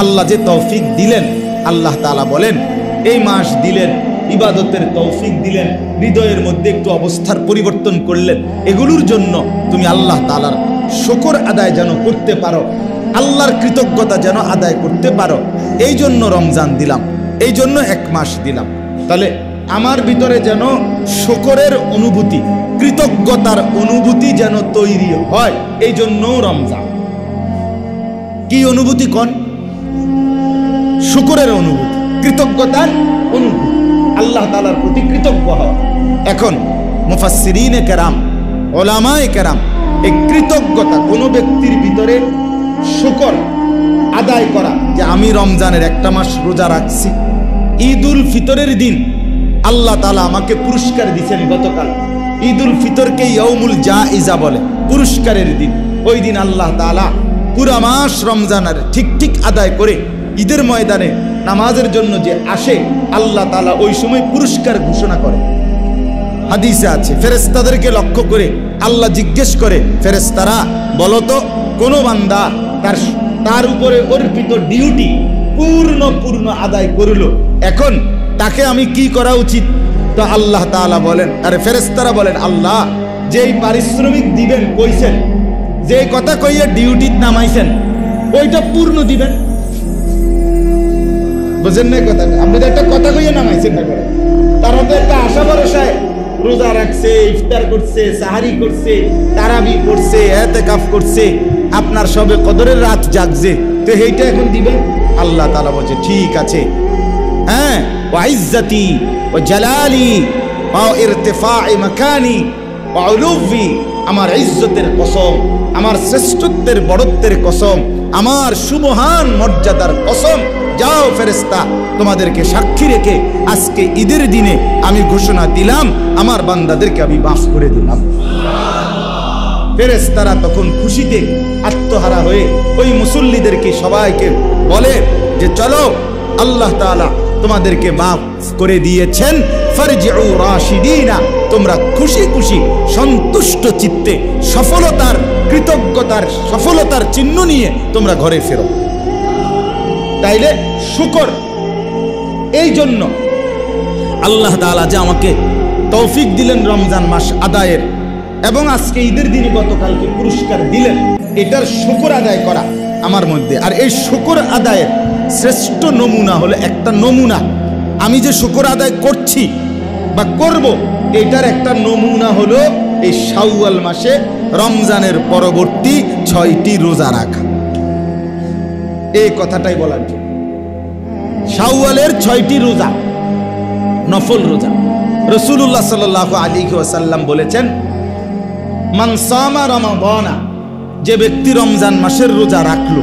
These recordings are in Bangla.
আল্লাহ যে তৌফিক দিলেন, আল্লাহ তাআলা বলেন এই মাস দিলেন, ইবাদতের তৌফিক দিলেন, হৃদয়ের মধ্যে একটু অবস্থার পরিবর্তন করলেন, এগুলোর জন্য তুমি আল্লাহ তাআলার শুকর আদায় যেন করতে পারো, আল্লাহর কৃতজ্ঞতা যেন আদায় করতে পারো, এই জন্য রমজান দিলাম, এই জন্য এক মাস দিলাম। তাহলে আমার ভিতরে যেন শুকরের অনুভূতি, কৃতজ্ঞতার অনুভূতি যেন তৈরি হয়, এই জন্য রমজান। কি অনুভূতি কোন? শুকরের অনুভূতি, কৃতজ্ঞতার অনুভূতি, আল্লাহ তাআলার প্রতি কৃতজ্ঞ হওয়া। এখন মুফাসসিরিনে কেরাম, উলামায়ে কেরাম এই কৃতজ্ঞতা কোনো ব্যক্তির ভিতরে শুকর আদায় করা, যে আমি রমজানের একটা মাস রোজা রাখছি, ঈদুল ফিতরের দিন আল্লাহ তাআলা আমাকে পুরস্কার দিয়েছেন। গতকাল ঈদুল ফিতরকে ইয়াউমুল জাইজা বলে, পুরস্কারের দিন। ওই দিন আল্লাহ তাআলা পুরা মাস রমজানের ঠিক আদায় করে ঈদের ময়দানে নামাজের জন্য যে আসে, আল্লাহ তাআলা ওই সময় পুরস্কার ঘোষণা করে। হাদিসে আছে ফেরেশতাদেরকে লক্ষ্য করে আল্লাহ জিজ্ঞেস করে, ফেরেশতারা বলো তো কোন বান্দা তার উপরে অর্পিত ডিউটি পূর্ণ আদায় করলো, এখন তাকে আমি কি করা উচিত? তো আল্লাহ তাআলা বলেন, আরে ফেরেশতারা বলেন, আল্লাহ যেই পারিশ্রমিক দিবেন কইছেন, যে কথা কইয়া ডিউটি নামাইছেন, ওইটা পূর্ণ দিবেন। বুঝেন না কথাটা? আপনি তো একটা কথা কইয়া নামাইছেন না করে, তারা তো একটা আশা ভরসায় রোজা রাখছে, ইফতার করছে, সাহারি করছে, তারাবি করছে, ইতিকাফ করছে, আপনার সবে কদরের রাত জাগছে, তো এইটা এখন দিবেন? আল্লাহ তাআলা বলছে ঠিক আছে, হ্যাঁ, ওয়া ইজ্জতি ওয়া জালালি ওয়া ইরতিফা'i মাকানি ওয়া উলুভি, আমার ইজ্জতের কসম, আমার শ্রেষ্ঠত্বের বড়ত্বের কসম, আমার সুমহান মর্যাদার কসম, যাও ফেরেশতা তোমাদেরকে সাক্ষী রেখে আজকে ঈদের দিনে আমি ঘোষণা দিলাম, আমার বান্দাদেরকে আমি মাফ করে দিলাম। ফেরেশতারা তখন খুশিতে আত্মহারা হয়ে ওই মুসল্লিদেরকে সবাইকে বলে যে চলো, আল্লাহ তাআলা তোমাদেরকে মাফ করে দিয়েছেন, ফারজিউ রাশিদিনা, তোমরা খুশি খুশি সন্তুষ্ট চিত্তে সফলতার, কৃতজ্ঞতার সফলতার চিহ্ন নিয়ে তোমরা ঘরে ফেরো। তাইলে শুকর, এই জন্য আল্লাহ তাআলা যে আমাকে তৌফিক দিলেন রমজান মাস আদায়ের, এবং আজকে ঈদের দিনে গতকালকে পুরস্কার দিলেন, এটার শুকর আদায় করা আমার মধ্যে। আর এই শুকর আদায়ের শ্রেষ্ঠ নমুনা হলো, একটা নমুনা আমি যে শুকর আদায় করছি বা করব, এটার একটা নমুনা হলো এই শাওয়াল মাসে রমজানের পরবর্তী 6টি রোজা রাখা। এই কথাটাই বলার জন্য শাওয়ালের 6টি রোজা নফল রোজা। রাসূলুল্লাহ সাল্লাল্লাহু আলাইহি ওয়াসাল্লাম বলেছেন, মান সামা রমাদানা, যে ব্যক্তি রমজান মাসের রোজা রাখলো,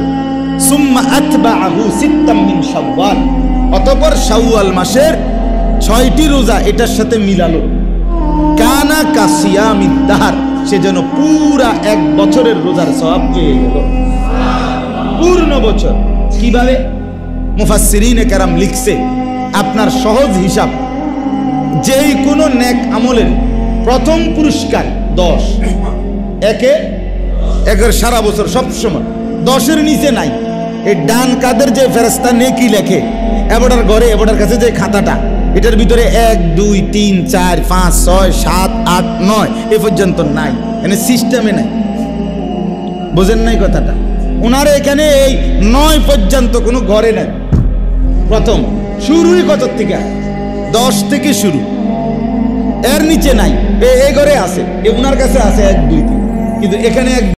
সুম্মা আতবাআহু সিত্তাম মিন শাওয়াল, অতঃপর শাওয়াল মাসের 6টি রোজা এটার সাথে মিলালো, কানা কাসিয়ামিদ দাহর, সে যেন পুরা 1 বছরের রোজার সওয়াব পেয়ে গেল, পূর্ণ বছর। কিভাবে? মুফাসসিরিনে কেরাম লিখছে, আপনার সহজ হিসাব, যেই কোনো নেক আমলের প্রথম পুরস্কার 10, একের সারা বছর সব সময় 10-এর নিচে নাই। এই ডান কাদের যে ফেরেশতা নেকি লেখে, এবটার ঘরে এবটার কাছে যে খাতাটা, এটার ভিতরে 1 2 3 4 5 6 7 8 9 এ পর্যন্ত নাই, এখানে সিস্টেমে নাই। বুঝেন নাই কথাটা? ওনার এখানে এই 9 পর্যন্ত কোনো ঘরে নাই। প্রথম শুরুই কত থেকে? 10 থেকে শুরু, এর নিচে নাই। এই ঘরে আছে, ওনার কাছে আছে 1 2 3, কিন্তু এখানে